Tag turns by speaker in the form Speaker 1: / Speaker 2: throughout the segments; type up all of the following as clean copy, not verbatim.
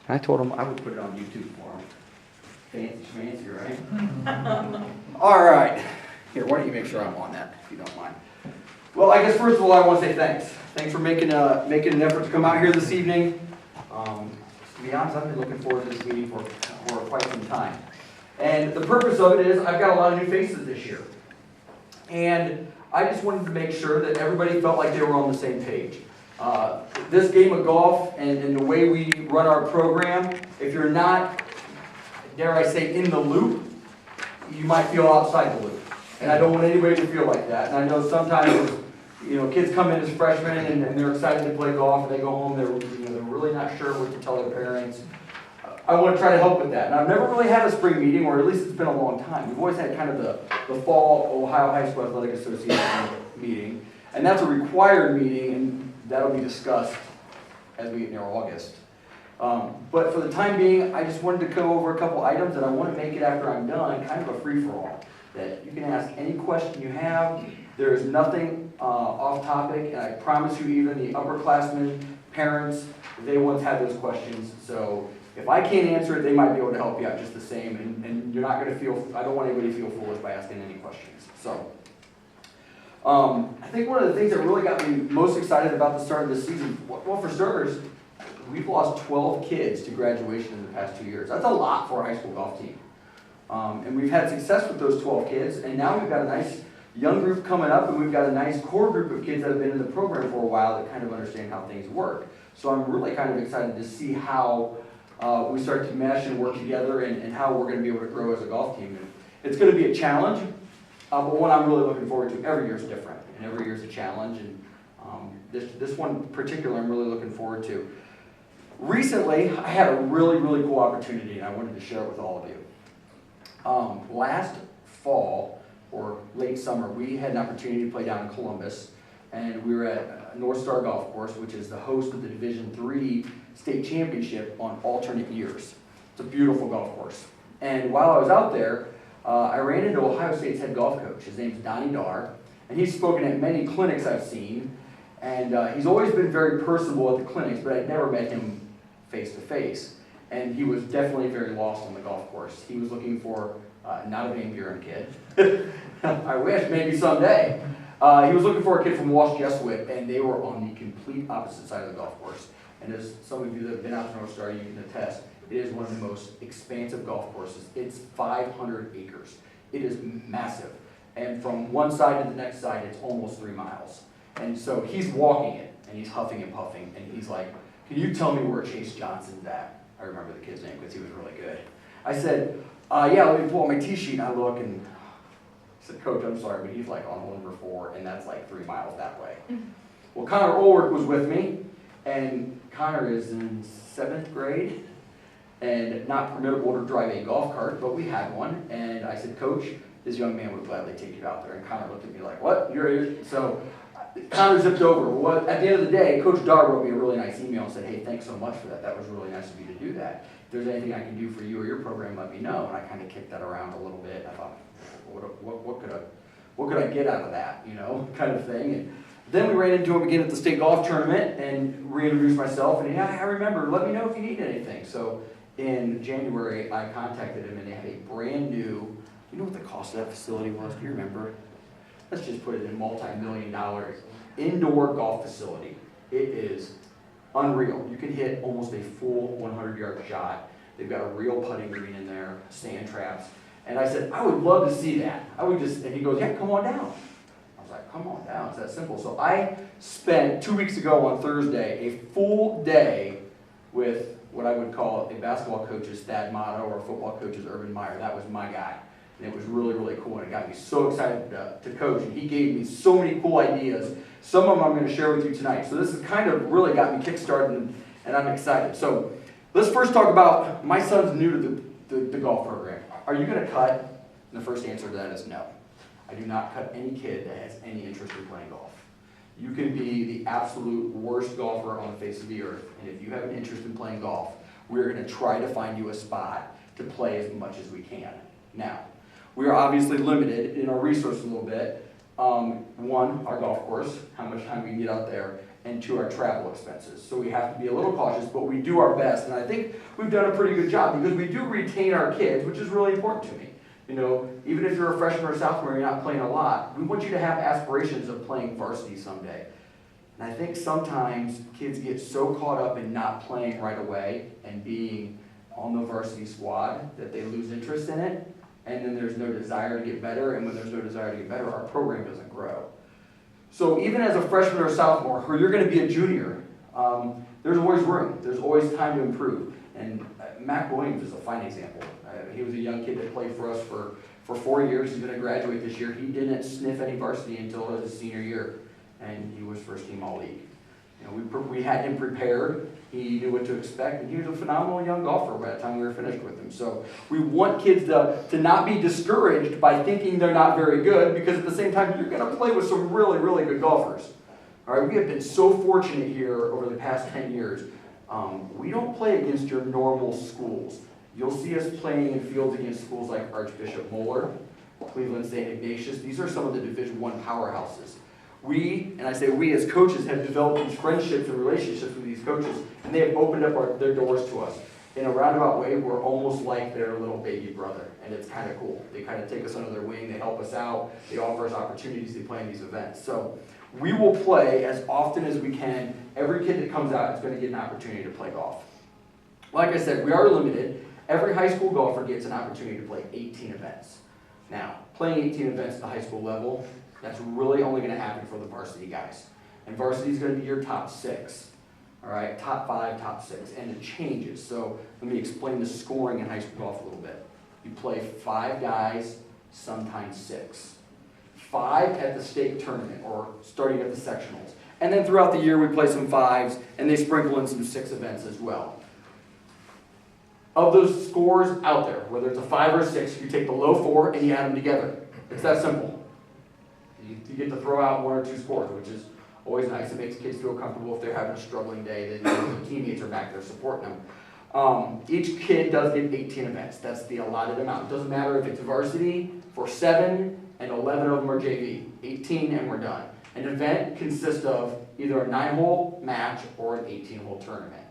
Speaker 1: And I told him I would put it on YouTube for him. Fancy schmancy, right? All right. Here, why don't you make sure I'm on that, if you don't mind. Well, I guess first of all, I want to say thanks. Thanks for making an effort to come out here this evening. To be honest, I've been looking forward to this meeting for quite some time. And the purpose of it is I've got a lot of new faces this year. And I just wanted to make sure that everybody felt like they were on the same page. This game of golf and the way we run our program, if you're not, dare I say, in the loop, you might feel outside the loop. And I don't want anybody to feel like that. And I know sometimes, kids come in as freshmen and they're excited to play golf, and they go home, they're really not sure what to tell their parents. I want to try to help with that. And I've never really had a spring meeting, or at least it's been a long time. We've always had kind of the fall Ohio High School Athletic Association meeting. And that's a required meeting, and that'll be discussed as we get near August. But for the time being, I just wanted to go over a couple items, and I want to make it, after I'm done, kind of a free-for-all. That you can ask any question you have. There is nothing off topic, and I promise you, even the upperclassmen, parents, they once had those questions. So if I can't answer it, they might be able to help you out just the same, and you're not going to feel, I don't want anybody to feel foolish by asking any questions. So I think one of the things that really got me most excited about the start of this season, well, for starters, we've lost 12 kids to graduation in the past 2 years. That's a lot for a high school golf team. And we've had success with those 12 kids, and now we've got a nice young group coming up, and we've got a nice core group of kids that have been in the program for a while that kind of understand how things work. So I'm really kind of excited to see how we start to mesh and work together, and how we're going to be able to grow as a golf team. And it's going to be a challenge, but one I'm really looking forward to. Every year is different, and every year is a challenge, and this one in particular I'm really looking forward to. Recently, I had a really, really cool opportunity, and I wanted to share it with all of you. Last fall, or late summer, we had an opportunity to play down in Columbus, and we were at North Star Golf Course, which is the host of the Division III state championship on alternate years. It's a beautiful golf course. And while I was out there, I ran into Ohio State's head golf coach. His name's Donnie Dar, and he's spoken at many clinics I've seen, and he's always been very personable at the clinics, but I'd never met him face to face. And he was definitely very lost on the golf course. He was looking for not a Van Buren kid. I wish, maybe someday. He was looking for a kid from Walsh Jesuit, and they were on the complete opposite side of the golf course. And as some of you that have been out to North Star, you can attest, it is one of the most expansive golf courses. It's 500 acres. It is massive. And from one side to the next side, it's almost 3 miles. And so he's walking it, and he's huffing and puffing, and he's like, "Can you tell me where Chase Johnson's at?" I remember the kid's name because he was really good. I said, "Yeah, let me pull out my tee sheet," and I look, and I said, "Coach, I'm sorry, but he's like on hole number 4, and that's like 3 miles that way." Well, Connor Ulrich was with me, and Connor is in 7th grade, and not permittable to drive a golf cart, but we had one, and I said, "Coach, this young man would gladly take you out there," and Connor looked at me like, "What? You're here?" So Connor zipped over. Well, at the end of the day, Coach Dar wrote me a really nice email and said, "Hey, thanks so much for that. That was really nice of you to do that. If there's anything I can do for you or your program, let me know." And I kind of kicked that around a little bit. I thought, what could I get out of that, kind of thing. And then we ran into him again at the state golf tournament and reintroduced myself. And I remember, let me know if you need anything. So in January, I contacted him, and they had a brand new, you know what the cost of that facility was? Do you remember? Let's just put it in multi-million-dollar indoor golf facility. It is unreal. You can hit almost a full 100-yard shot. They've got a real putting green in there, sand traps. And I said, "I would love to see that. And he goes, "Yeah, come on down." I was like, "Come on down, it's that simple." So I spent 2 weeks ago on Thursday a full day with what I would call a basketball coach's Thad Motto or a football coach's Urban Meyer. That was my guy. And it was really, really cool, and it got me so excited to coach. And he gave me so many cool ideas. Some of them I'm going to share with you tonight. So this has kind of really got me kick-started, and I'm excited. So let's first talk about, my son's new to the golf program. Are you going to cut? And the first answer to that is no. I do not cut any kid that has any interest in playing golf. You can be the absolute worst golfer on the face of the earth, and if you have an interest in playing golf, we're going to try to find you a spot to play as much as we can. Now, we are obviously limited in our resources a little bit. One, our golf course, how much time we can get out there, and to our travel expenses. So we have to be a little cautious, but we do our best. And I think we've done a pretty good job because we do retain our kids, which is really important to me. You know, even if you're a freshman or sophomore and you're not playing a lot, we want you to have aspirations of playing varsity someday. And I think sometimes kids get so caught up in not playing right away and being on the varsity squad that they lose interest in it, and then there's no desire to get better, and when there's no desire to get better, our program doesn't grow. So even as a freshman or sophomore, or you're going to be a junior, there's always room. There's always time to improve. And Mac Williams is a fine example. He was a young kid that played for us for 4 years. He's going to graduate this year. He didn't sniff any varsity until his senior year, and he was first team All-League. You know, we had him prepared. He knew what to expect, and he was a phenomenal young golfer by the time we were finished with him. So we want kids to not be discouraged by thinking they're not very good, because at the same time, you're going to play with some really, really good golfers. All right, we have been so fortunate here over the past 10 years. We don't play against your normal schools. You'll see us playing in fields against schools like Archbishop Moeller, Cleveland St. Ignatius. These are some of the Division I powerhouses. We, and I say we as coaches, have developed these friendships and relationships with these coaches, and they have opened up their doors to us. In a roundabout way, we're almost like their little baby brother, and it's kind of cool. They kind of take us under their wing, they help us out, they offer us opportunities to play in these events. So we will play as often as we can. Every kid that comes out is going to get an opportunity to play golf. Like I said, we are limited. Every high school golfer gets an opportunity to play 18 events. Now, playing 18 events at the high school level, that's really only going to happen for the varsity guys. And varsity is going to be your top 6. All right, top 5, top 6, and it changes. So let me explain the scoring in high school golf a little bit. You play 5 guys, sometimes 6. 5 at the state tournament or starting at the sectionals. And then throughout the year we play some 5s, and they sprinkle in some 6 events as well. Of those scores out there, whether it's a 5 or a 6, you take the low 4 and you add them together. It's that simple. You get to throw out 1 or 2 scores, which is always nice. It makes kids feel comfortable if they're having a struggling day, then the teammates are back there supporting them. Each kid does get 18 events. That's the allotted amount. It doesn't matter if it's varsity for 7 and 11 of them are JV. 18 and we're done. An event consists of either a 9-hole match or an 18-hole tournament.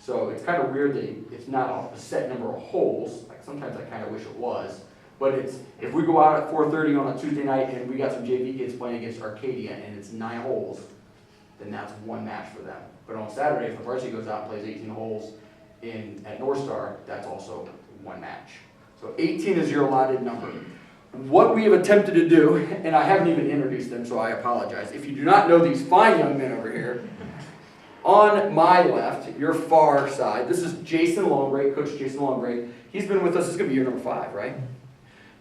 Speaker 1: So it's kind of weird that it's not a set number of holes. Like sometimes I kind of wish it was. But it's, if we go out at 4:30 on a Tuesday night and we got some JV kids playing against Arcadia and it's 9 holes, then that's 1 match for them. But on Saturday, if the varsity goes out and plays 18 holes at North Star, that's also 1 match. So 18 is your allotted number. What we have attempted to do, and I haven't even introduced them, so I apologize. If you do not know these fine young men over here, on my left, your far side, this is Jason Longbreak, Coach Jason Longbreak. He's been with us, this is going to be year number 5, right?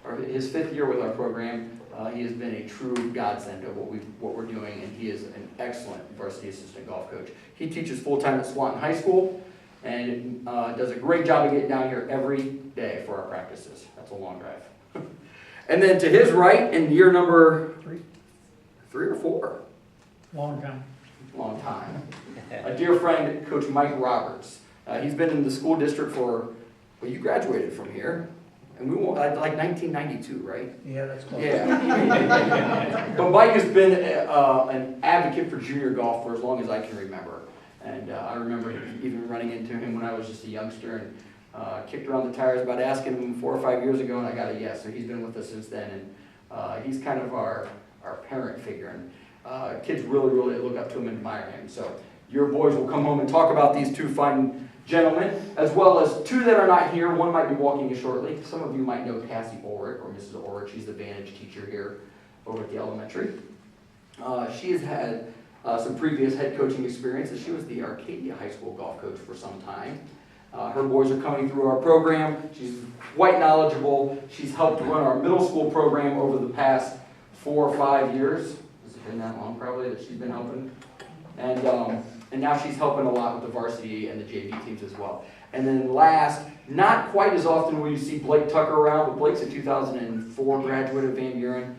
Speaker 1: Or his 5th year with our program. He has been a true godsend of what we're doing, and he is an excellent varsity assistant golf coach. He teaches full-time at Swanton High School, and does a great job of getting down here every day for our practices. That's a long drive. And then to his right, in year number 3 or 4.
Speaker 2: Long time.
Speaker 1: Long time. A dear friend, Coach Mike Roberts. He's been in the school district for, well, you graduated from here, and we were like 1992, right?
Speaker 2: Yeah, that's close.
Speaker 1: Yeah. But Mike has been an advocate for junior golf for as long as I can remember. And I remember even running into him when I was just a youngster and kicked around the tires about asking him 4 or 5 years ago, and I got a yes. So he's been with us since then, and he's kind of our parent figure. And kids really, really look up to him and admire him. So your boys will come home and talk about these 2 fine gentlemen, as well as 2 that are not here. One might be walking in shortly. Some of you might know Cassie Ulrich, or Mrs. Ulrich. She's the Vantage teacher here over at the elementary. She has had some previous head coaching experiences. She was the Arcadia High School golf coach for some time. Her boys are coming through our program. She's quite knowledgeable. She's helped run our middle school program over the past 4 or 5 years. Has it been that long probably that she's been helping? And now she's helping a lot with the varsity and the JV teams as well. And then last, not quite as often will you see Blake Tucker around, but Blake's a 2004 graduate of Van Buren.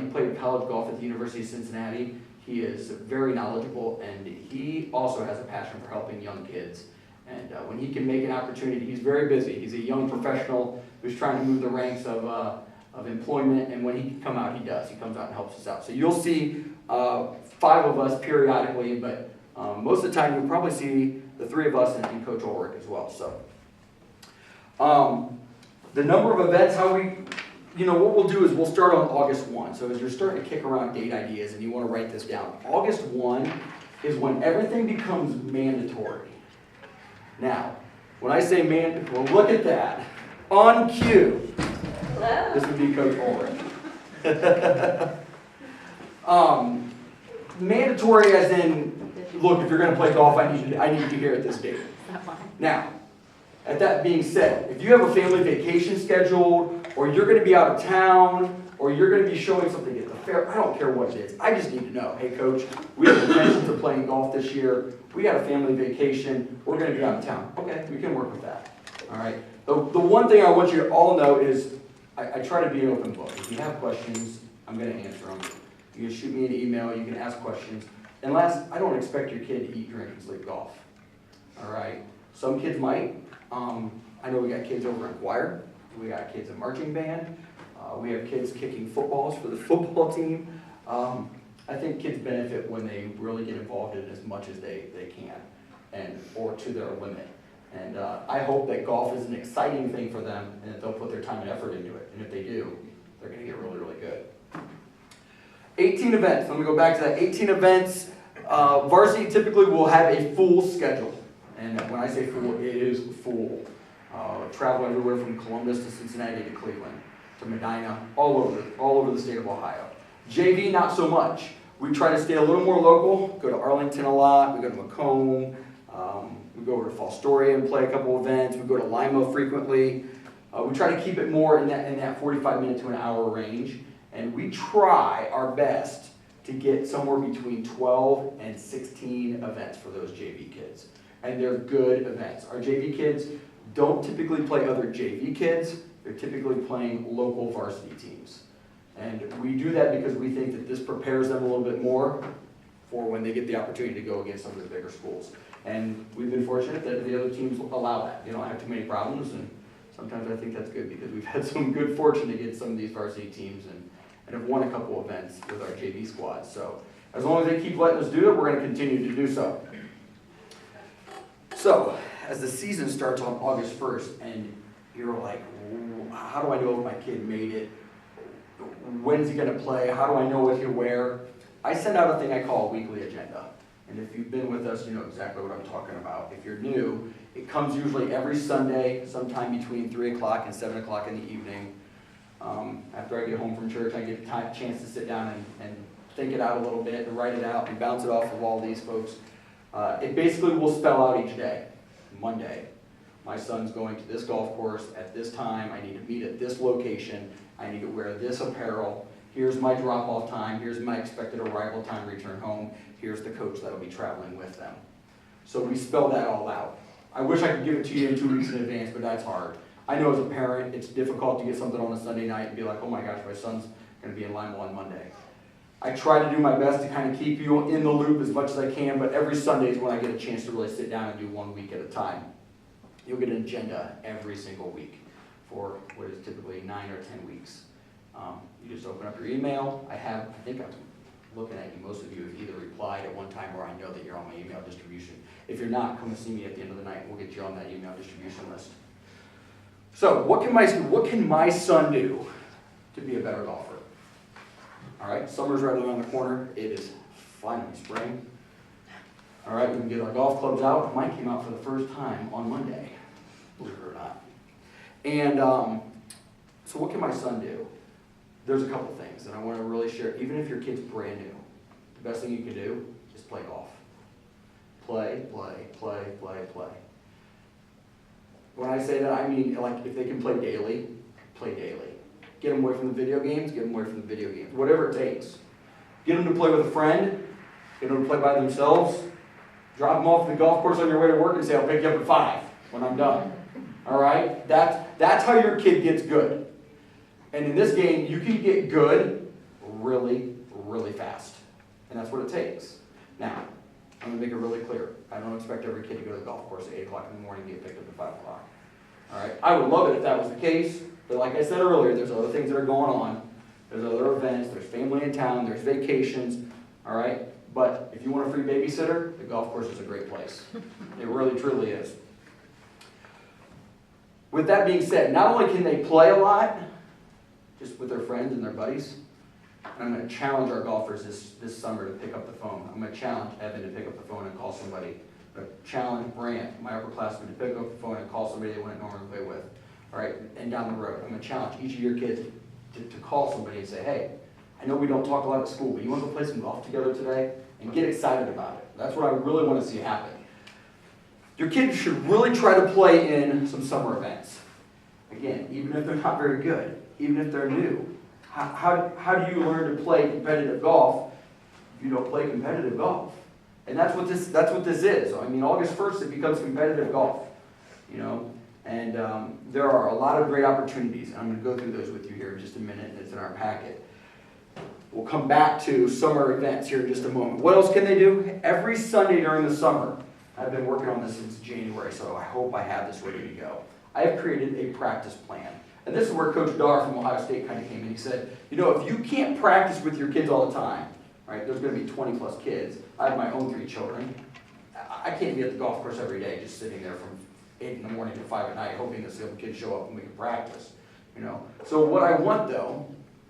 Speaker 1: He played college golf at the University of Cincinnati. He is very knowledgeable, and he also has a passion for helping young kids. And when he can make an opportunity, he's very busy. He's a young professional who's trying to move the ranks of employment, and when he can come out, he does. He comes out and helps us out. So you'll see 5 of us periodically, but most of the time you'll probably see the 3 of us and Coach Ulrich as well. So the number of events, what we'll do is we'll start on August 1. So as you're starting to kick around date ideas and you want to write this down, August 1 is when everything becomes mandatory. Now, when I say mandatory, well, look at that. On cue. This would be Coach Ulrich. Mandatory as in, look, if you're going to play golf, I need you here at this date. Now, at that being said, if you have a family vacation scheduled, or you're going to be out of town, or you're going to be showing something at the fair, I don't care what it is. I just need to know, hey coach, we have intentions of playing golf this year. We got a family vacation. We're going to be out of town. Okay, we can work with that. All right. The one thing I want you to all know is I try to be an open book. If you have questions, I'm going to answer them. You can shoot me an email. You can ask questions. And last, I don't expect your kid to eat, drink, and sleep golf. All right. Some kids might. I know we got kids over in choir. We got kids in marching band. We have kids kicking footballs for the football team. I think kids benefit when they really get involved in as much as they can, or to their limit. And I hope that golf is an exciting thing for them and that they'll put their time and effort into it. And if they do, they're going to get really, really good. 18 events. Let me go back to that. 18 events. Varsity typically will have a full schedule. And when I say full, it is full. Travel everywhere from Columbus to Cincinnati to Cleveland to Medina, all over the state of Ohio. JV, not so much. We try to stay a little more local, go to Arlington a lot, we go to Macomb, we go over to Fostoria and play a couple events, we go to Lima frequently. We try to keep it more in that 45 minute to an hour range, and we try our best to get somewhere between 12 and 16 events for those JV kids. And they're good events. Our JV kids don't typically play other JV kids, they're typically playing local varsity teams. And we do that because we think that this prepares them a little bit more for when they get the opportunity to go against some of the bigger schools. And we've been fortunate that the other teams allow that. They don't have too many problems, and sometimes I think that's good because we've had some good fortune against some of these varsity teams and have won a couple events with our JV squad. So as long as they keep letting us do it, we're going to continue to do so. So, as the season starts on August 1st, and you're like, how do I know if my kid made it? When's he going to play? How do I know what he'll wear? I send out a thing I call a weekly agenda. And if you've been with us, you know exactly what I'm talking about. If you're new, it comes usually every Sunday, sometime between 3 o'clock and 7 o'clock in the evening. After I get home from church, I get a chance to sit down and think it out a little bit and write it out and bounce it off of all these folks. It basically will spell out each day. Monday, my son's going to this golf course at this time. I need to meet at this location. I need to wear this apparel. Here's my drop-off time. Here's my expected arrival time, return home. Here's the coach that'll be traveling with them. So we spell that all out. I wish I could give it to you in 2 weeks in advance, but that's hard. I know as a parent, it's difficult to get something on a Sunday night and be like, oh my gosh, my son's going to be in Lima on Monday. I try to do my best to kind of keep you in the loop as much as I can, but every Sunday is when I get a chance to really sit down and do 1 week at a time. You'll get an agenda every single week for what is typically 9 or 10 weeks. You just open up your email. I think I'm looking at you, most of you have either replied at one time or I know that you're on my email distribution. If you're not, come and see me at the end of the night and we'll get you on that email distribution list. So what can my son do to be a better golfer? All right, summer's right around the corner. It is finally spring. All right, we can get our golf clubs out. Mine came out for the first time on Monday, believe it or not. And so what can my son do? There's a couple things that I want to really share. Even if your kid's brand new, the best thing you can do is play golf. Play, play, play, play, play. When I say that, I mean like if they can play daily, play daily. Get them away from the video games, get them away from the video games. Whatever it takes. Get them to play with a friend, get them to play by themselves, drop them off at the golf course on your way to work and say, I'll pick you up at 5 when I'm done. All right? That's how your kid gets good. And in this game, you can get good really, really fast. And that's what it takes. Now, I'm going to make it really clear. I don't expect every kid to go to the golf course at 8 o'clock in the morning and get picked up at 5 o'clock. All right? I would love it if that was the case. But like I said earlier, there's other things that are going on. There's other events, there's family in town, there's vacations, all right? But if you want a free babysitter, the golf course is a great place. It really, truly is. With that being said, not only can they play a lot, just with their friends and their buddies, I'm going to challenge our golfers this summer to pick up the phone. I'm going to challenge Evan to pick up the phone and call somebody. I'm going to challenge Brant, my upperclassmen, to pick up the phone and call somebody they wouldn't normally play with. All right, and down the road, I'm going to challenge each of your kids to call somebody and say, hey, I know we don't talk a lot at school, but you want to go play some golf together today? And get excited about it. That's what I really want to see happen. Your kids should really try to play in some summer events. Again, even if they're not very good, even if they're new. How do you learn to play competitive golf if you don't play competitive golf? And that's what this is. I mean, August 1st, it becomes competitive golf. You know, and there are a lot of great opportunities. I'm going to go through those with you here in just a minute, and it's in our packet. We'll come back to summer events here in just a moment. What else can they do? Every Sunday during the summer, I've been working on this since January, so I hope I have this ready to go. I have created a practice plan. And this is where Coach Dar from Ohio State kind of came in. He said, you know, if you can't practice with your kids all the time, right, there's going to be 20 plus kids. I have my own 3 children. I can't be at the golf course every day just sitting there from 8 in the morning to 5 at night hoping that some kids show up and we can practice. You know, so what I want though,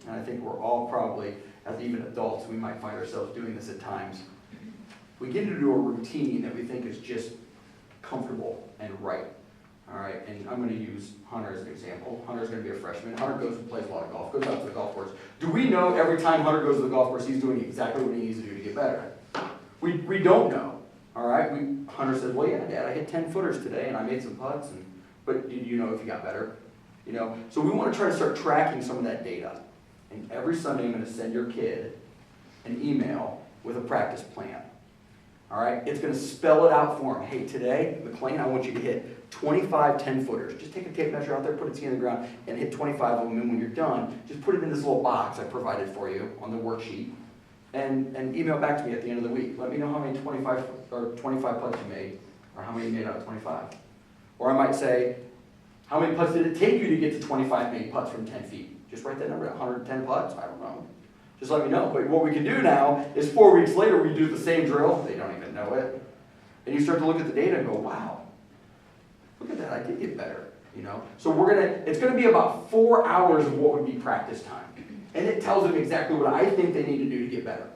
Speaker 1: and I think we're all probably, as even adults, we might find ourselves doing this at times. We get into a routine that we think is just comfortable and right. All right, and I'm going to use Hunter as an example. Hunter's going to be a freshman. Hunter goes and plays a lot of golf, goes out to the golf course. Do we know every time Hunter goes to the golf course he's doing exactly what he needs to do to get better? We don't know. All right, Hunter says, well, yeah, Dad, I hit 10 footers today and I made some putts, but did you know if you got better? You know, so we want to try to start tracking some of that data. And every Sunday I'm going to send your kid an email with a practice plan. All right, it's going to spell it out for him. Hey, today, McLean, I want you to hit 25 10-footers. Just take a tape measure out there, put it in the ground, and hit 25 of them. And when you're done, just put it in this little box I provided for you on the worksheet, and email back to me at the end of the week. Let me know how many 25 putts you made, or how many you made out of 25. Or I might say, how many putts did it take you to get to 25 made putts from 10 feet? Just write that number, 110 putts, I don't know. Just let me know. But what we can do now is 4 weeks later, we do the same drill. They don't even know it. And you start to look at the data and go, wow, look at that, I did get better. You know? So it's gonna be about 4 hours of what would be practice time. And it tells them exactly what I think they need to do to get better.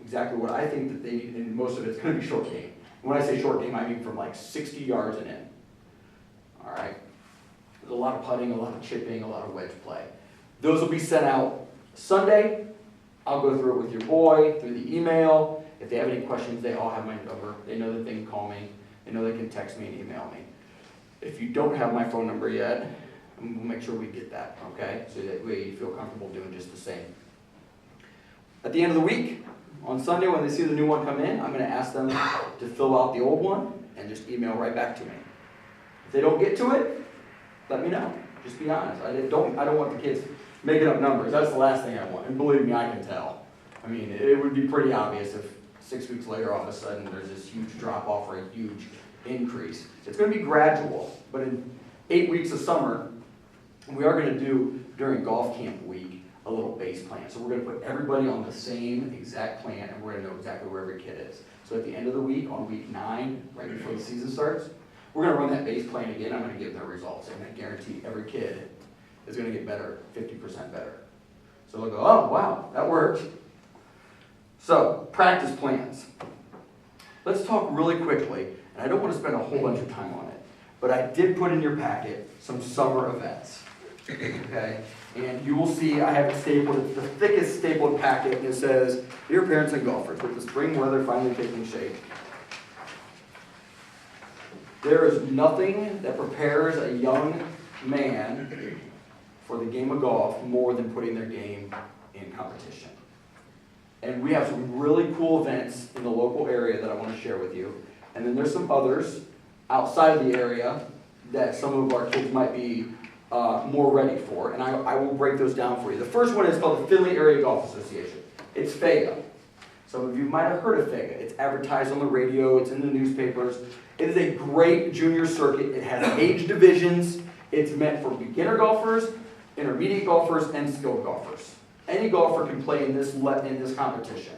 Speaker 1: Exactly what I think that they need, and most of it's gonna be short game. And when I say short game, I mean from like 60 yards and in. All right? There's a lot of putting, a lot of chipping, a lot of wedge play. Those will be sent out Sunday. I'll go through it with your boy, through the email. If they have any questions, they all have my number. They know that they can call me. They know they can text me and email me. If you don't have my phone number yet, we'll make sure we get that, okay? So that way you feel comfortable doing just the same. At the end of the week, on Sunday when they see the new one come in, I'm going to ask them to fill out the old one and just email right back to me. If they don't get to it, let me know. Just be honest. I don't want the kids making up numbers. That's the last thing I want. And believe me, I can tell. I mean, it would be pretty obvious if 6 weeks later, all of a sudden, there's this huge drop-off or a huge increase. It's going to be gradual. But in 8 weeks of summer, we are going to do, during golf camp week, a little base plan. So we're going to put everybody on the same exact plan, and we're going to know exactly where every kid is. So at the end of the week, on week 9, right before the season starts, we're going to run that base plan again. I'm going to give them results, and I guarantee every kid is going to get better, 50% better. So they'll go, oh, wow, that worked. So, practice plans. Let's talk really quickly, and I don't want to spend a whole bunch of time on it, but I did put in your packet some summer events, okay? And you will see I have it stapled. It's the thickest stapled packet, and it says, Dear parents and golfers, with the spring weather finally taking shape, there is nothing that prepares a young man for the game of golf more than putting their game in competition. And we have some really cool events in the local area that I want to share with you. And then there's some others outside of the area that some of our kids might be more ready for. And I will break those down for you. The first one is called the Findlay Area Golf Association. It's FAGA. Some of you might have heard of FAGA. It's advertised on the radio. It's in the newspapers. It is a great junior circuit. It has age divisions. It's meant for beginner golfers, intermediate golfers, and skilled golfers. Any golfer can play in this competition.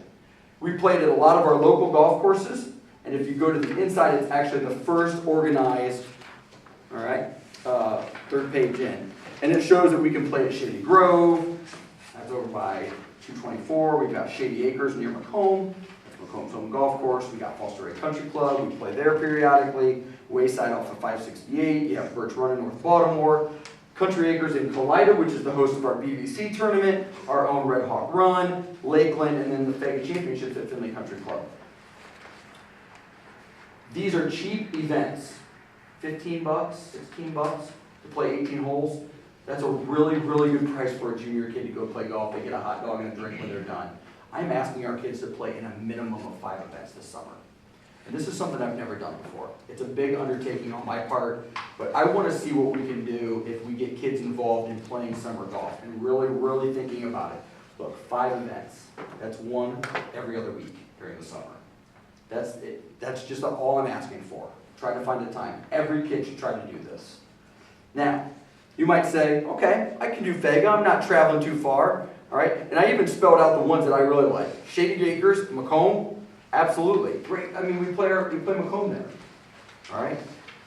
Speaker 1: We played at a lot of our local golf courses, and if you go to the inside, it's actually the first organized, all right, third page in. And it shows that we can play at Shady Grove, that's over by 224. We've got Shady Acres near Macomb, that's Macomb's home golf course. We got Foster Ray Country Club, we play there periodically. Wayside off of 568, you have Birch Run in North Baltimore. Country Acres in Colida, which is the host of our BVC tournament, our own Red Hawk Run, Lakeland, and then the Fega Championships at Finley Country Club. These are cheap events, 15 bucks, 16 bucks to play 18 holes. That's a really, really good price for a junior kid to go play golf. They get a hot dog and a drink when they're done. I'm asking our kids to play in a minimum of 5 events this summer. And this is something I've never done before. It's a big undertaking on my part, but I want to see what we can do if we get kids involved in playing summer golf and really, really thinking about it. Look, 5 events. That's one every other week during the summer. That's it. That's just all I'm asking for. Try to find the time. Every kid should try to do this. Now, you might say, okay, I can do Fega. I'm not traveling too far. All right? And I even spelled out the ones that I really like. Shady Acres, Macomb, absolutely. Great. I mean, we play Macomb there. All right?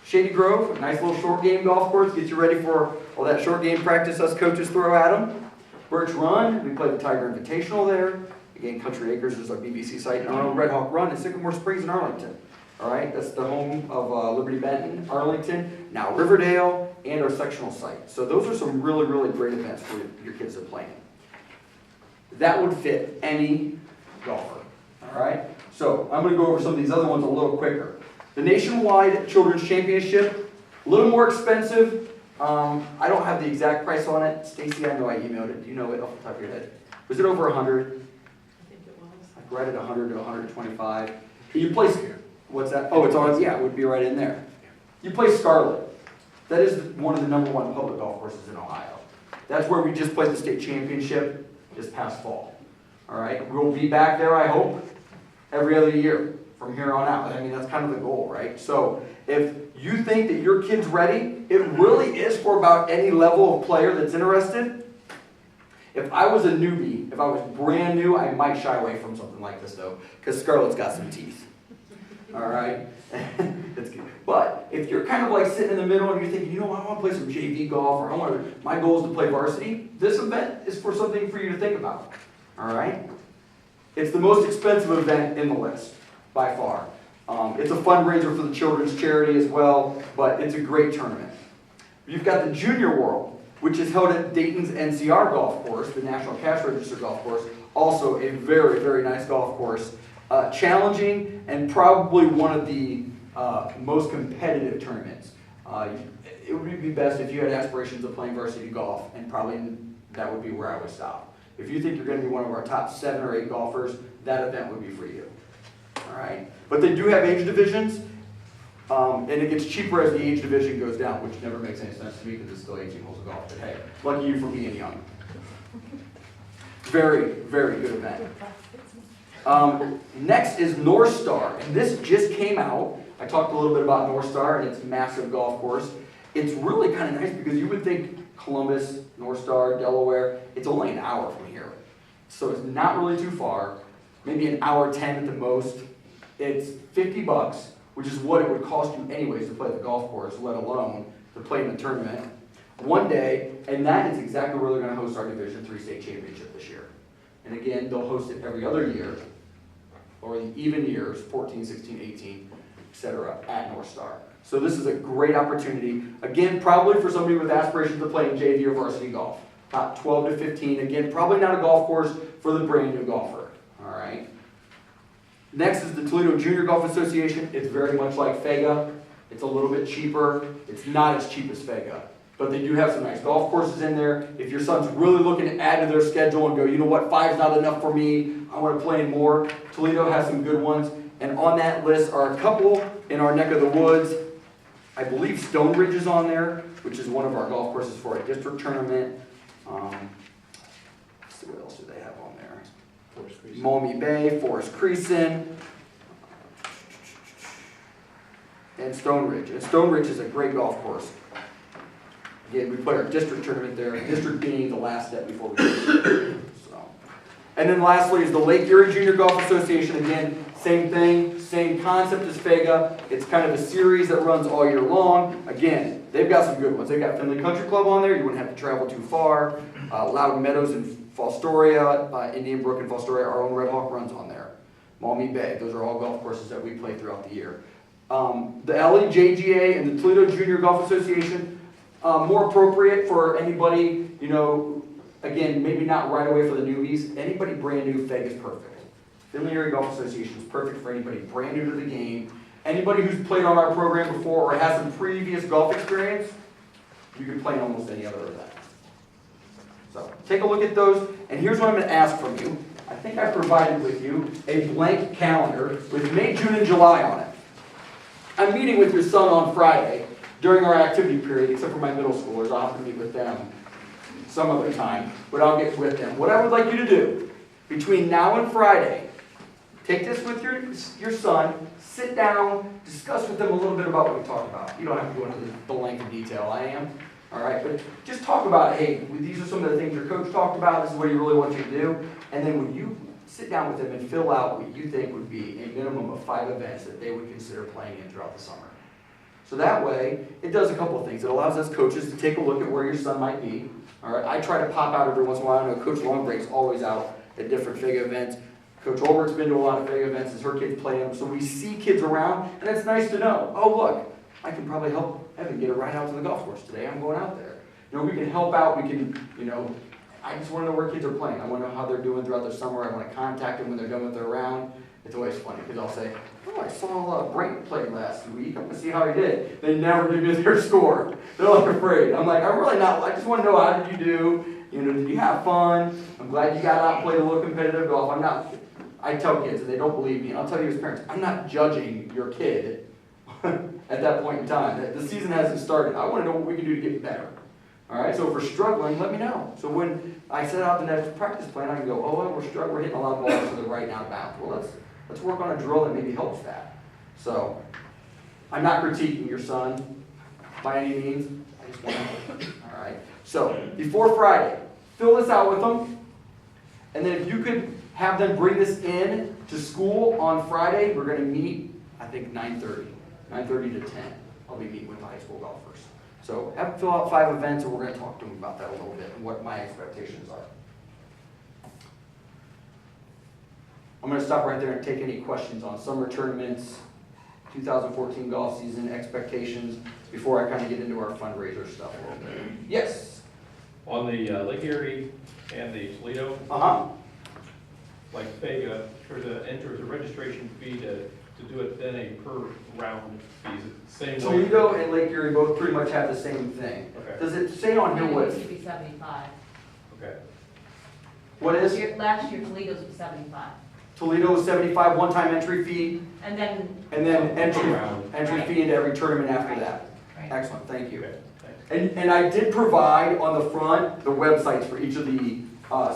Speaker 1: Shady Grove, a nice little short game golf course. Get you ready for all that short game practice us coaches throw at them. Birch Run, we play the Tiger Invitational there. Again, Country Acres is our BBC site. And our own Red Hawk Run in Sycamore Springs in Arlington. All right? That's the home of Liberty Benton, Arlington, now Riverdale, and our sectional site. So those are some really, really great events for your kids to play in. That would fit any golfer. All right? So I'm going to go over some of these other ones a little quicker. The Nationwide Children's Championship, a little more expensive. I don't have the exact price on it. Stacy, I know I emailed it. Do you know it off the top of your head? Was it over 100?
Speaker 3: I think it was.
Speaker 1: Like right at 100 to 125. You play, what's that? Oh, it's on, yeah, it would be right in there. You play Scarlet. That is one of the #1 public golf courses in Ohio. That's where we just played the state championship this past fall. All right, we'll be back there, I hope, every other year from here on out. I mean, that's kind of the goal, right? So if you think that your kid's ready, it really is for about any level of player that's interested. If I was a newbie, if I was brand new, I might shy away from something like this though, because Scarlet's got some teeth. All right? It's good. But if you're kind of like sitting in the middle and you're thinking, you know, I want to play some JV golf, or my goal is to play varsity, this event is for something for you to think about. All right? It's the most expensive event in the list, by far. It's a fundraiser for the children's charity as well, but it's a great tournament. You've got the Junior World, which is held at Dayton's NCR Golf Course, the National Cash Register Golf Course, also a very, very nice golf course. Challenging and probably one of the most competitive tournaments. It would be best if you had aspirations of playing varsity golf, and probably that would be where I would stop. If you think you're going to be one of our top 7 or 8 golfers, that event would be for you. All right? But they do have age divisions, and it gets cheaper as the age division goes down, which never makes any sense to me because it's still 18 holes of golf. But hey, lucky you for being young. Very, very good event. Next is North Star, and this just came out. I talked a little bit about North Star and its massive golf course. It's really kind of nice because you would think Columbus, North Star, Delaware, it's only an hour from here. So it's not really too far, maybe an hour 10 at the most. It's 50 bucks, which is what it would cost you anyways to play the golf course, let alone to play in the tournament. One day, and that is exactly where they're going to host our Division III state championship this year. And again, they'll host it every other year, or the even years, 14, 16, 18, etc., at North Star. So this is a great opportunity. Again, probably for somebody with aspirations to play in JV or varsity golf. About 12 to 15. Again, probably not a golf course for the brand new golfer. All right. Next is the Toledo Junior Golf Association. It's very much like Fega. It's a little bit cheaper. It's not as cheap as Fega. But they do have some nice golf courses in there. If your son's really looking to add to their schedule and go, you know what, 5's not enough for me, I want to play more, Toledo has some good ones. And on that list are a couple in our neck of the woods. I believe Stone Ridge is on there, which is one of our golf courses for a district tournament. Let's see, what else do they have on there? Maumee Bay, Forest Creason, and Stone Ridge. And Stone Ridge is a great golf course. Again, we play our district tournament there, district being the last step before we go. So, And then lastly is the Lake Erie Junior Golf Association. Again, same thing, same concept as FEGA. It's kind of a series that runs all year long. Again, they've got some good ones. They've got Finley Country Club on there. You wouldn't have to travel too far. Loudon Meadows in Fostoria, Indian Brook in Fostoria. Our own Red Hawk runs on there. Maumee Bay. Those are all golf courses that we play throughout the year. The LEJGA and the Toledo Junior Golf Association, more appropriate for anybody, you know, again, maybe not right away for the newbies. Anybody brand new, FEG is perfect. Finley Area Golf Association is perfect for anybody brand new to the game. Anybody who's played on our program before or has some previous golf experience, you can play in almost any other event. So take a look at those, and here's what I'm going to ask from you. I think I provided with you a blank calendar with May, June, and July on it. I'm meeting with your son on Friday during our activity period, except for my middle schoolers. I'll have to meet with them some other time, but I'll get with them. What I would like you to do between now and Friday, take this with your son, sit down, discuss with them a little bit about what we talked about. You don't have to go into the length of detail. I am. All right, but just talk about, hey, these are some of the things your coach talked about. This is what he really wants you to do. And then when you sit down with them and fill out what you think would be a minimum of 5 events that they would consider playing in throughout the summer. So that way, it does a couple of things. It allows us coaches to take a look at where your son might be. All right, I try to pop out every once in a while. I know Coach Longbreak's always out at different FIG events. Coach Olbert's been to a lot of FIG events as her kids play them. So we see kids around, and it's nice to know, oh, look, I can probably help Evan get a ride out to the golf course today. I'm going out there. You know, we can help out. We can, you know, I just want to know where kids are playing. I want to know how they're doing throughout their summer. I want to contact them when they're done with their round. It's always funny because I'll say, oh, I saw Brayton play last week. I'm going to see how he did. They never give me their score. They're like afraid. I'm like, I'm really not. I just want to know, how did you do? You know, did you have fun? I'm glad you got out and played a little competitive golf. I tell kids, and they don't believe me, and I'll tell you as parents, I'm not judging your kid at that point in time. The season hasn't started. I want to know what we can do to get better. All right, so if we're struggling, let me know. So when I set out the next practice plan, I can go, oh, we're struggling, we're hitting a lot of balls to the right and out of bounds. Well, let's work on a drill that maybe helps that. So I'm not critiquing your son by any means. I just want to, all right. So before Friday, fill this out with them. And then if you could have them bring this in to school on Friday, we're going to meet, I think, 9:30 to 10. I'll be meeting with the high school golfers. So have them fill out 5 events, and we're going to talk to them about that a little bit and what my expectations are. I'm going to stop right there and take any questions on summer tournaments, 2014 golf season expectations, before I kind of get into our fundraiser stuff a little bit. Yes?
Speaker 4: On the Lake Erie and the Toledo, like FEGA, there's a registration fee to do it, then a per round fee. Is it the same way?
Speaker 1: Toledo and Lake Erie both pretty much have the same thing.
Speaker 4: Okay.
Speaker 1: Does it say on here what?
Speaker 5: It used to be 75.
Speaker 4: Okay.
Speaker 1: What is?
Speaker 5: Last year Toledo's was 75.
Speaker 1: Toledo is 75 one-time entry fee,
Speaker 5: And then.
Speaker 1: and then entry
Speaker 5: Right.
Speaker 1: fee into every tournament after
Speaker 5: Right.
Speaker 1: that.
Speaker 5: Right.
Speaker 1: Excellent, thank you.
Speaker 4: Okay, thanks.
Speaker 1: And I did provide on the front the websites for each of the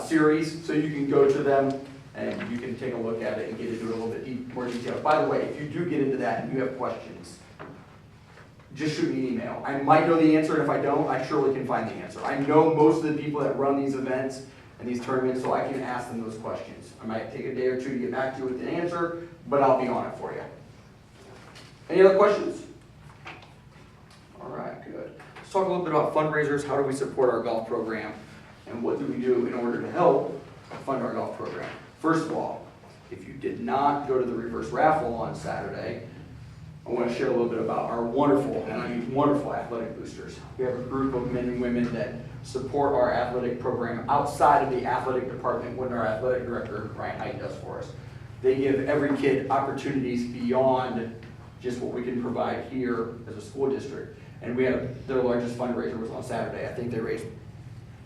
Speaker 1: series, so you can go to them and you can take a look at it and get into it a little bit more detail. By the way, if you do get into that and you have questions, just shoot me an email. I might know the answer, and if I don't, I surely can find the answer. I know most of the people that run these events and these tournaments, so I can ask them those questions. I might take a day or two to get back to you with an answer, but I'll be on it for you. Any other questions? All right, good. Let's talk a little bit about fundraisers. How do we support our golf program? And what do we do in order to help fund our golf program? First of all, if you did not go to the reverse raffle on Saturday, I want to share a little bit about our wonderful, and I mean wonderful, athletic boosters. We have a group of men and women that support our athletic program outside of the athletic department, what our athletic director, Ryan Height, does for us. They give every kid opportunities beyond just what we can provide here as a school district. And we had their largest fundraiser was on Saturday. I think they raised,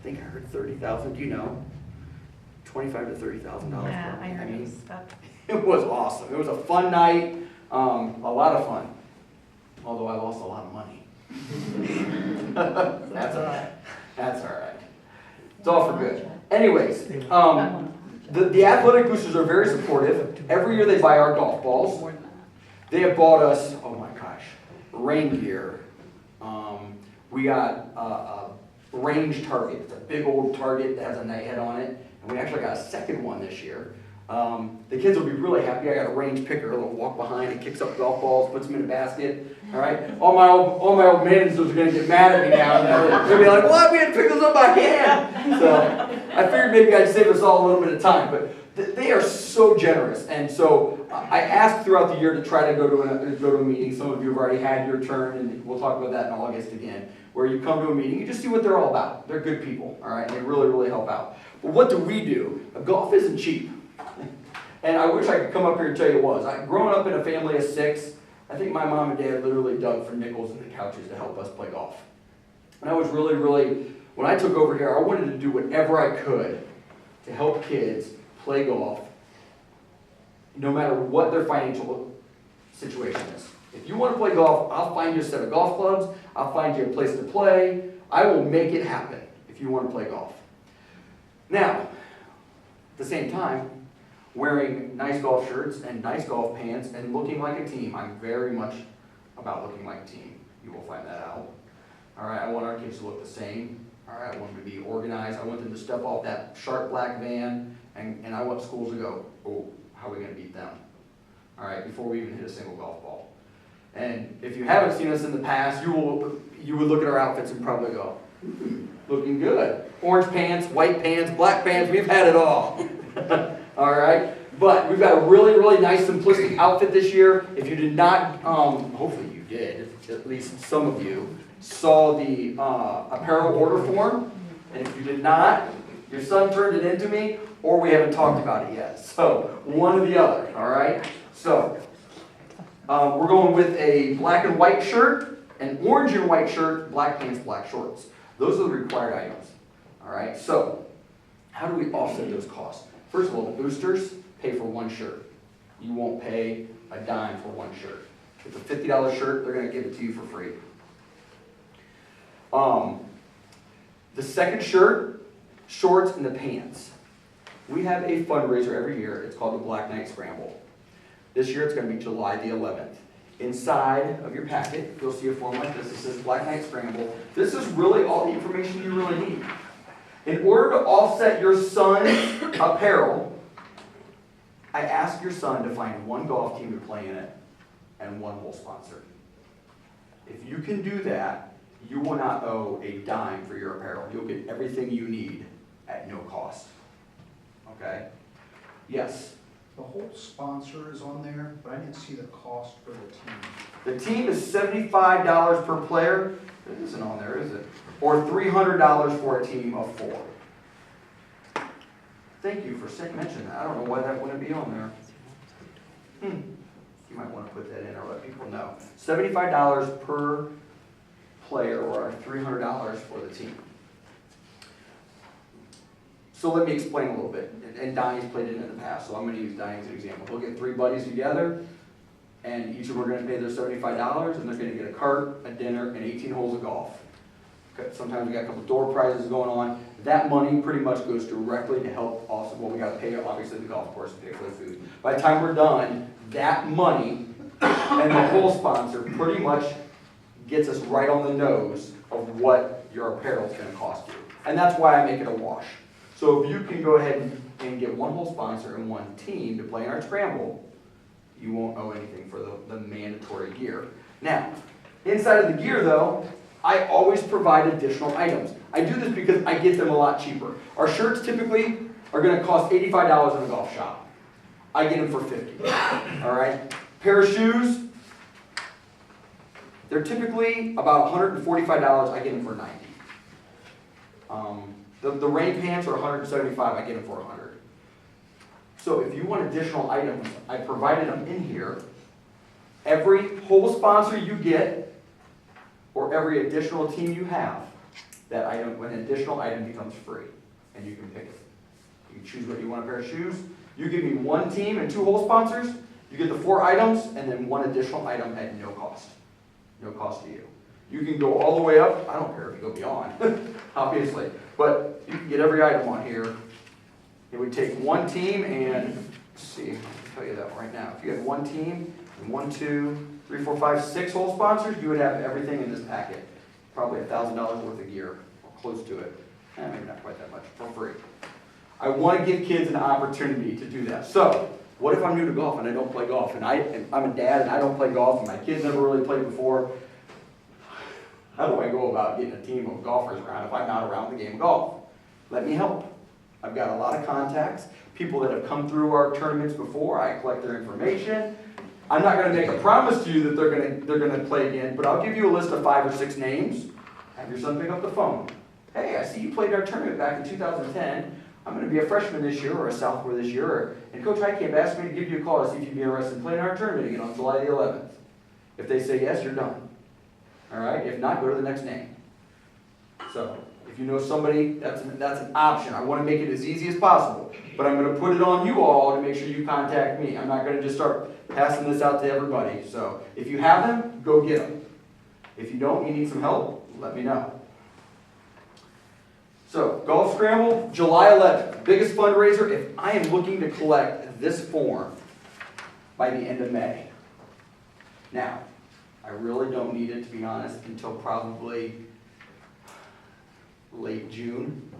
Speaker 1: I heard $30,000. Do you know? $25,000 to $30,000.
Speaker 6: Yeah, I heard it was stuff.
Speaker 1: It was awesome. It was a fun night, a lot of fun. Although I lost a lot of money. That's all right. That's all right. It's all for good. Anyways, the athletic boosters are very supportive. Every year they buy our golf balls. They have bought us, oh my gosh, rain gear. We got a range target. It's a big old target that has a night head on it. And we actually got a second one this year. The kids will be really happy. I got a range picker that'll walk behind and kicks up golf balls, puts them in a basket. All right, all my old managers are gonna get mad at me now. They'll be like, "What? We had to pick those up by hand." So I figured maybe I'd save us all a little bit of time. But they are so generous, and so I ask throughout the year to try to go to a meeting. Some of you have already had your turn, and we'll talk about that in August again. Where you come to a meeting, you just see what they're all about. They're good people, all right. And they really, really help out. But what do? Golf isn't cheap. And I wish I could come up here and tell you it was. Growing up in a family of 6, I think my mom and dad literally dug for nickels in the couches to help us play golf. And I was really, really, when I took over here, I wanted to do whatever I could to help kids play golf, no matter what their financial situation is. If you want to play golf, I'll find you a set of golf clubs, I'll find you a place to play, I will make it happen if you want to play golf. Now, at the same time, wearing nice golf shirts and nice golf pants and looking like a team. I'm very much about looking like a team. You will find that out. All right, I want our kids to look the same. All right, I want them to be organized. I want them to step off that sharp black van, and I want schools to go, oh, how are we going to beat them? All right, before we even hit a single golf ball. And if you haven't seen us in the past, you would look at our outfits and probably go, looking good. Orange pants, white pants, black pants, we've had it all. All right, but we've got a really, really nice simplistic outfit this year. If you did not, hopefully you did, at least some of you, saw the apparel order form. And if you did not, your son turned it into me, or we haven't talked about it yet. So, one or the other, all right? So, we're going with a black and white shirt, an orange and white shirt, black pants, black shorts. Those are the required items, all right? So, how do we offset those costs? First of all, the boosters pay for one shirt. You won't pay a dime for one shirt. If it's a $50 shirt, they're going to give it to you for free. The second shirt, shorts, and the pants. We have a fundraiser every year. It's called the Black Knight Scramble. This year it's going to be July the 11th. Inside of your packet, you'll see a form like this. It says Black Knight Scramble. This is really all the information you really need. In order to offset your son's apparel, I ask your son to find one golf team to play in it and one hole sponsor. If you can do that, you will not owe a dime for your apparel. You'll get everything you need at no cost. Okay? Yes?
Speaker 6: The whole sponsor is on there, but I didn't see the cost for the team.
Speaker 1: The team is $75 per player. It isn't on there, is it? Or $300 for a team of 4. Thank you for mentioning that. I don't know why that wouldn't be on there. You might want to put that in or let people know. $75 per player or $300 for the team. So let me explain a little bit. And Donnie's played it in the past, so I'm going to use Donnie as an example. We'll get 3 buddies together, and each of them are going to pay their $75, and they're going to get a cart, a dinner, and 18 holes of golf. Sometimes we got a couple door prizes going on. That money pretty much goes directly to help offset what we got to pay, obviously, the golf course and pay for the food. By the time we're done, that money and the hole sponsor pretty much gets us right on the nose of what your apparel is going to cost you. And that's why I make it a wash. So if you can go ahead and get one hole sponsor and one team to play in our scramble, you won't owe anything for the mandatory gear. Now, inside of the gear though, I always provide additional items. I do this because I get them a lot cheaper. Our shirts typically are going to cost $85 in a golf shop. I get them for $50. All right. Pair of shoes, they're typically about $145. I get them for $90. The rain pants are $175. I get them for $100. So if you want additional items, I provided them in here. Every hole sponsor you get, or every additional team you have, that item, an additional item becomes free, and you can pick it. You can choose what you want, a pair of shoes. You give me one team and 2 hole sponsors, you get the 4 items, and then 1 additional item at no cost. No cost to you. You can go all the way up, I don't care if you go beyond, obviously, but you can get every item on here. It would take one team and, let's see, I can tell you that right now. If you had one team and 1, 2, 3, 4, 5, 6 hole sponsors, you would have everything in this packet. Probably $1,000 worth of gear, or close to it. Maybe not quite that much, for free. I want to give kids an opportunity to do that. So, what if I'm new to golf and I don't play golf, and I'm a dad and I don't play golf, and my kids never really played before? How do I go about getting a team of golfers around if I'm not around the game of golf? Let me help. I've got a lot of contacts, people that have come through our tournaments before. I collect their information. I'm not going to make a promise to you that they're going to play again, but I'll give you a list of 5 or 6 names. Have your son pick up the phone. Hey, I see you played our tournament back in 2010. I'm going to be a freshman this year or a sophomore this year, and Coach Heitkamp asked me to give you a call to see if you'd be interested in playing our tournament again on July the 11th. If they say yes, you're done. All right? If not, go to the next name. So, if you know somebody, that's an option. I want to make it as easy as possible, but I'm going to put it on you all to make sure you contact me. I'm not going to just start passing this out to everybody. So, if you have them, go get them. If you don't, you need some help, let me know. So, Golf Scramble, July 11th, biggest fundraiser. If I am looking to collect this form by the end of May. Now, I really don't need it, to be honest, until probably late June.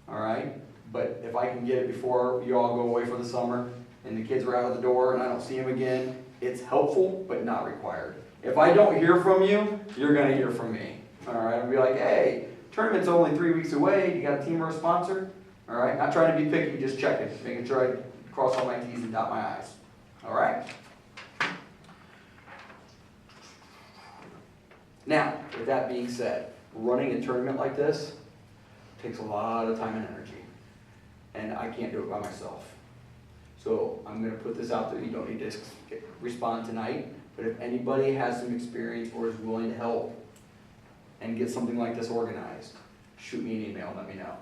Speaker 1: All right? But if I can get it before you all go away for the summer and the kids are out of the door and I don't see them again, it's helpful but not required. If I don't hear from you, you're going to hear from me. All right? I'll be like, hey, tournament's only 3 weeks away. You got a team or a sponsor? All right? Not trying to be picky, just checking, making sure I cross all my T's and dot my I's. All right? Now, with that being said, running a tournament like this takes a lot of time and energy, and I can't do it by myself. So I'm going to put this out there. You don't need to respond tonight, but if anybody has some experience or is willing to help and get something like this organized, shoot me an email, let me know.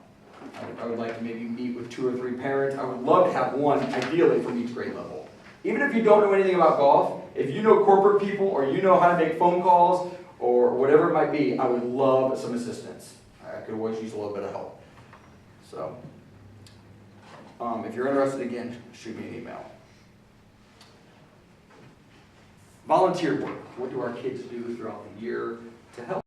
Speaker 1: I would like to maybe meet with 2 or 3 parents. I would love to have one, ideally, from each grade level. Even if you don't know anything about golf, if you know corporate people or you know how to make phone calls or whatever it might be, I would love some assistance. I could always use a little bit of help. So, if you're interested, again, shoot me an email. Volunteer work. What do our kids do throughout the year to help?